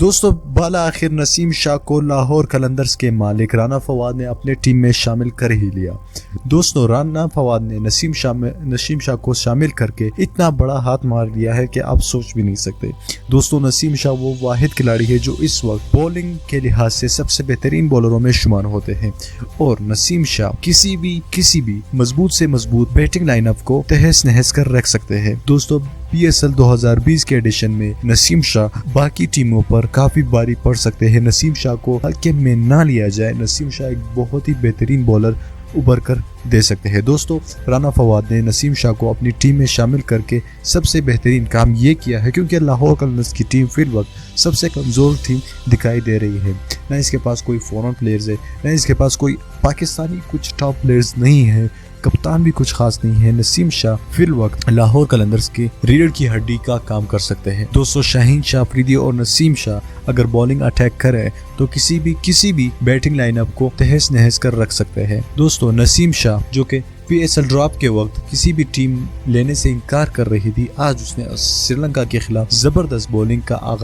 دوستو بالا آخر نسیم شاہ کو لاہور قلندرز کے مالک رانا فواد نے اپنے ٹیم میں شامل کر ہی لیا۔ دوستو رانا فواد نے نسیم شاہ کو شامل کر کے اتنا بڑا ہاتھ مار دیا ہے کہ آپ سوچ بھی نہیں سکتے۔ دوستو نسیم شاہ وہ واحد کھلاڑی ہے جو اس وقت بولنگ کے لحاظ سے سب سے بہترین بولروں میں شمار ہوتے ہیں، اور نسیم شاہ کسی بھی مضبوط سے مضبوط بیٹنگ لائن اپ کو تہس نہس کر رکھ سکتے ہیں۔ دوستو PSL 2020 کے ایڈیشن میں نسیم شاہ باقی ٹیموں پر کافی باری پڑ سکتے ہیں۔ نسیم شاہ کو ہلکے میں نہ لیا جائے، نسیم شاہ ایک بہت ہی بہترین بولر ابھر کر دے سکتے ہیں۔ دوستو رانا فواد نے نسیم شاہ کو اپنی ٹیم میں شامل کر کے سب سے بہترین کام یہ کیا ہے، کیونکہ لاہور قلندرز کی ٹیم فی الوقت سب سے کمزور ٹیم دکھائی دے رہی ہے۔ نہ اس کے پاس کوئی فورن پلیئرز ہے، نہ اس کے پاس کوئی پاکستانی کچھ ٹاپ پلیئرز نہیں ہے، کپتان بھی کچھ خاص نہیں ہے۔ نسیم شاہ فی الوقت لاہور قلندرز کی ریڑھ کی ہڈی کا کام کر سکتے ہیں۔ دوستو شاہین شاہ افریدی اور نسیم شاہ اگر بولنگ اٹیک کرے تو کسی بھی بیٹنگ لائن اپ کو تہس نہس کر رکھ سکتے ہیں۔ دوستو نسیم شاہ جو کہ PSL ڈراپ کے وقت کسی بھی ٹیم لینے سے انکار کر رہی تھی، آج اس نے سری لنکا کے خلاف زبردست بولنگ کا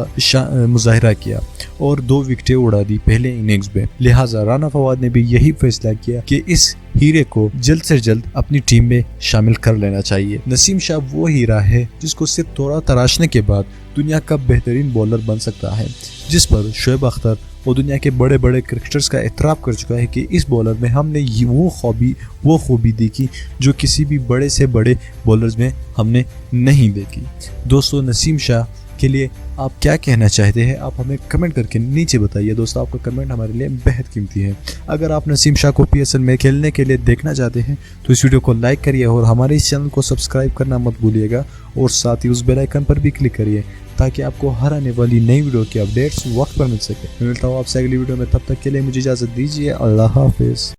مظاہرہ کیا اور 2 وکٹیں اڑا دی پہلے اننگز میں۔ لہٰذا رانا فواد نے بھی یہی فیصلہ کیا کہ اس ہیرے کو جلد سے جلد اپنی ٹیم میں شامل کر لینا چاہیے۔ نسیم شاہ وہ ہیرا ہے جس کو صرف توڑا تراشنے کے بعد دنیا کا بہترین بولر بن سکتا ہے، جس پر شعیب اختر اور دنیا کے بڑے بڑے کرکٹرز کا اعتراف کر چکا ہے کہ اس بولر میں ہم نے وہ خوبی دیکھی جو کسی بھی بڑے سے بڑے بولرز میں ہم نے نہیں دیکھی۔ دوستو نسیم شاہ کے لیے آپ کیا کہنا چاہتے ہیں، آپ ہمیں کمنٹ کر کے نیچے بتائیے۔ دوستو آپ کا کمنٹ ہمارے لیے بہت قیمتی ہے۔ اگر آپ نسیم شاہ کو PSL میں کھیلنے کے لیے دیکھنا چاہتے ہیں تو اس ویڈیو کو لائک کریے اور ہمارے اس چینل کو سبسکرائب کرنا مت بھولیے گا، اور ساتھ ہی اس بیل آئیکن پر بھی کلک کریے تاکہ آپ کو ہر آنے والی نئی ویڈیو کی اپڈیٹس وقت پر مل سکے۔ میں ملتا ہوں آپ سے اگلی ویڈیو میں، تب تک کے لیے مجھے اجازت دیجیے۔ اللہ حافظ۔